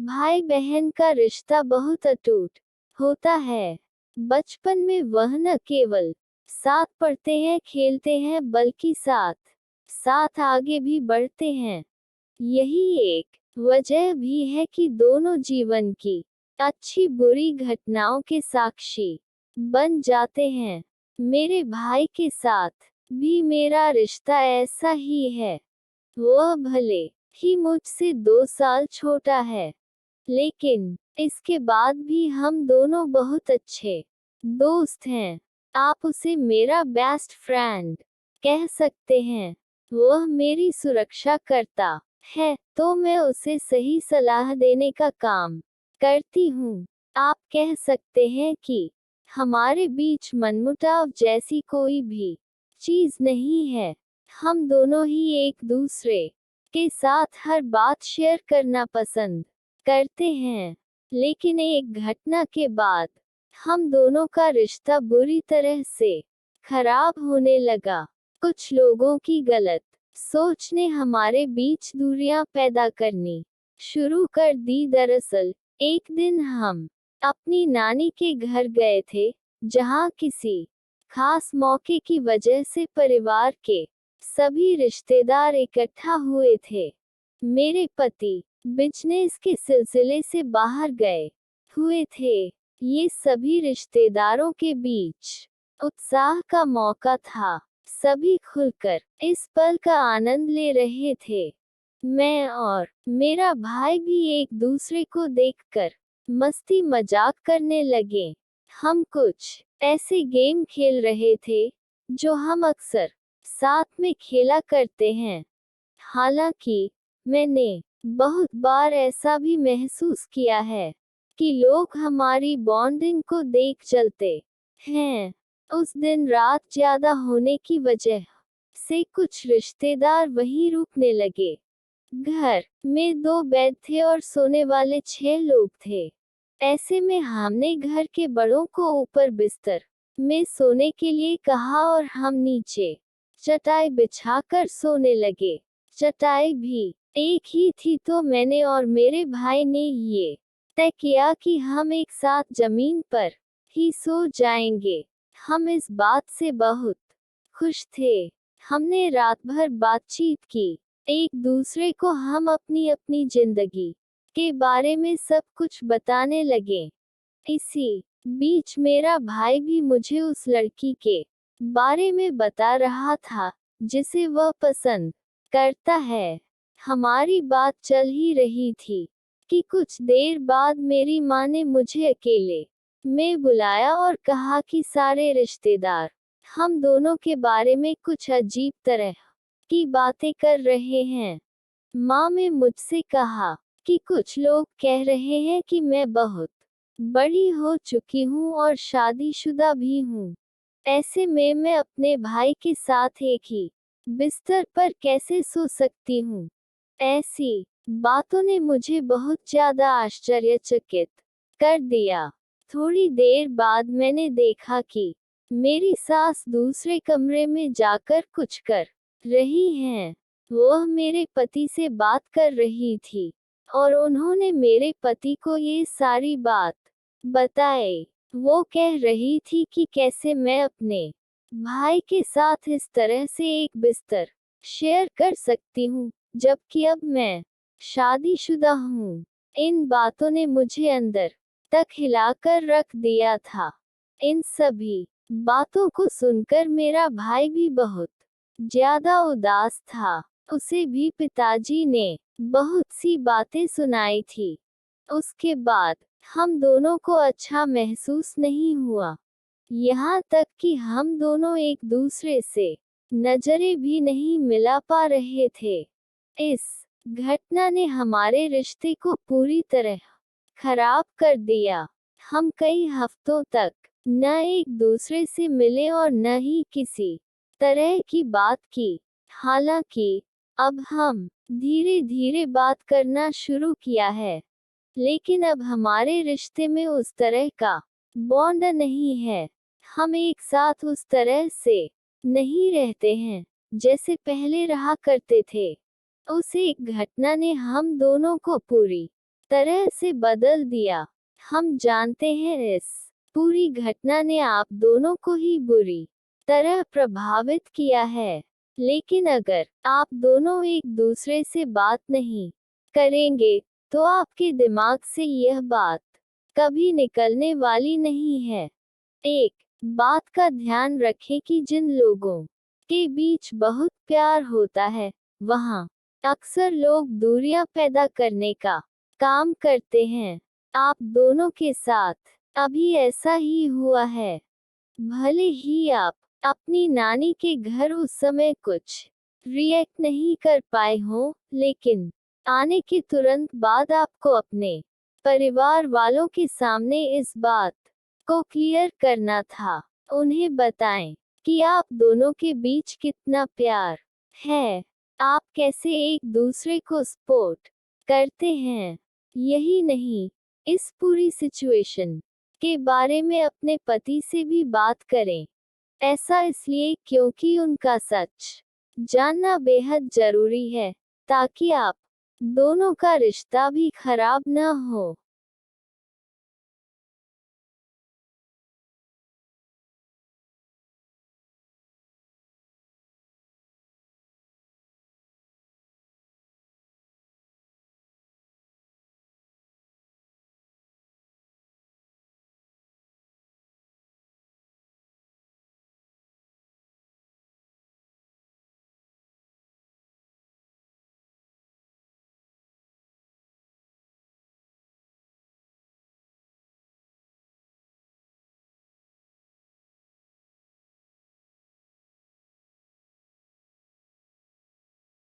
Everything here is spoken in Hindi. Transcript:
भाई बहन का रिश्ता बहुत अटूट होता है। बचपन में वह न केवल साथ पढ़ते हैं खेलते हैं बल्कि साथ साथ आगे भी बढ़ते हैं। यही एक वजह भी है कि दोनों जीवन की अच्छी बुरी घटनाओं के साक्षी बन जाते हैं। मेरे भाई के साथ भी मेरा रिश्ता ऐसा ही है। वह भले ही मुझसे 2 साल छोटा है, लेकिन इसके बाद भी हम दोनों बहुत अच्छे दोस्त हैं। आप उसे मेरा बेस्ट फ्रेंड कह सकते हैं। वह मेरी सुरक्षा करता है तो मैं उसे सही सलाह देने का काम करती हूँ। आप कह सकते हैं कि हमारे बीच मनमुटाव जैसी कोई भी चीज नहीं है। हम दोनों ही एक दूसरे के साथ हर बात शेयर करना पसंद करते हैं। लेकिन एक घटना के बाद हम दोनों का रिश्ता बुरी तरह से खराब होने लगा। कुछ लोगों की गलत सोच ने हमारे बीच दूरियां पैदा करनी शुरू कर दी। दरअसल एक दिन हम अपनी नानी के घर गए थे, जहां किसी खास मौके की वजह से परिवार के सभी रिश्तेदार इकट्ठा हुए थे। मेरे पति बिजनेस के सिलसिले से बाहर गए हुए थे। ये सभी रिश्तेदारों के बीच उत्साह का मौका था। सभी खुलकर इस पल का आनंद ले रहे थे। मैं और मेरा भाई भी एक दूसरे को देखकर मस्ती मजाक करने लगे। हम कुछ ऐसे गेम खेल रहे थे जो हम अक्सर साथ में खेला करते हैं। हालांकि मैंने बहुत बार ऐसा भी महसूस किया है कि लोग हमारी बॉन्डिंग को देख चलते हैं। उस दिन रात ज्यादा होने की वजह से कुछ रिश्तेदार वहीं रुकने लगे। घर में 2 बेड थे और सोने वाले 6 लोग थे। ऐसे में हमने घर के बड़ों को ऊपर बिस्तर में सोने के लिए कहा और हम नीचे चटाई बिछाकर सोने लगे। चटाई भी एक ही थी तो मैंने और मेरे भाई ने ये तय किया कि हम एक साथ जमीन पर ही सो जाएंगे। हम इस बात से बहुत खुश थे। हमने रात भर बातचीत की। एक दूसरे को हम अपनी अपनी जिंदगी के बारे में सब कुछ बताने लगे। इसी बीच मेरा भाई भी मुझे उस लड़की के बारे में बता रहा था जिसे वह पसंद करता है। हमारी बात चल ही रही थी कि कुछ देर बाद मेरी माँ ने मुझे अकेले में बुलाया और कहा कि सारे रिश्तेदार हम दोनों के बारे में कुछ अजीब तरह की बातें कर रहे हैं। माँ ने मुझसे कहा कि कुछ लोग कह रहे हैं कि मैं बहुत बड़ी हो चुकी हूँ और शादीशुदा भी हूँ। ऐसे में मैं अपने भाई के साथ एक ही बिस्तर पर कैसे सो सकती हूँ। ऐसी बातों ने मुझे बहुत ज्यादा आश्चर्यचकित कर दिया। थोड़ी देर बाद मैंने देखा कि मेरी सास दूसरे कमरे में जाकर कुछ कर रही हैं। वह मेरे पति से बात कर रही थी और उन्होंने मेरे पति को ये सारी बात बताई। वो कह रही थी कि कैसे मैं अपने भाई के साथ इस तरह से एक बिस्तर शेयर कर सकती हूँ, जबकि अब मैं शादीशुदा हूँ। इन बातों ने मुझे अंदर तक हिलाकर रख दिया था। इन सभी बातों को सुनकर मेरा भाई भी बहुत ज्यादा उदास था। उसे भी पिताजी ने बहुत सी बातें सुनाई थी। उसके बाद हम दोनों को अच्छा महसूस नहीं हुआ। यहाँ तक कि हम दोनों एक दूसरे से नजरें भी नहीं मिला पा रहे थे। इस घटना ने हमारे रिश्ते को पूरी तरह खराब कर दिया। हम कई हफ्तों तक न एक दूसरे से मिले और न ही किसी तरह की बात की। हालांकि अब हम धीरे धीरे बात करना शुरू किया है, लेकिन अब हमारे रिश्ते में उस तरह का बॉन्ड नहीं है। हम एक साथ उस तरह से नहीं रहते हैं जैसे पहले रहा करते थे। उस एक घटना ने हम दोनों को पूरी तरह से बदल दिया। हम जानते हैं इस पूरी घटना ने आप दोनों को ही बुरी तरह प्रभावित किया है। लेकिन अगर आप दोनों एक दूसरे से बात नहीं करेंगे, तो आपके दिमाग से यह बात कभी निकलने वाली नहीं है। एक बात का ध्यान रखें कि जिन लोगों के बीच बहुत प्यार होता है, वहाँ अक्सर लोग दूरियां पैदा करने का काम करते हैं। आप दोनों के साथ अभी ऐसा ही हुआ है। भले ही आप अपनी नानी के घर उस समय कुछ रिएक्ट नहीं कर पाए हों, लेकिन आने के तुरंत बाद आपको अपने परिवार वालों के सामने इस बात को क्लियर करना था। उन्हें बताएं कि आप दोनों के बीच कितना प्यार है, आप कैसे एक दूसरे को सपोर्ट करते हैं। यही नहीं, इस पूरी सिचुएशन के बारे में अपने पति से भी बात करें। ऐसा इसलिए क्योंकि उनका सच जानना बेहद जरूरी है, ताकि आप दोनों का रिश्ता भी खराब न हो।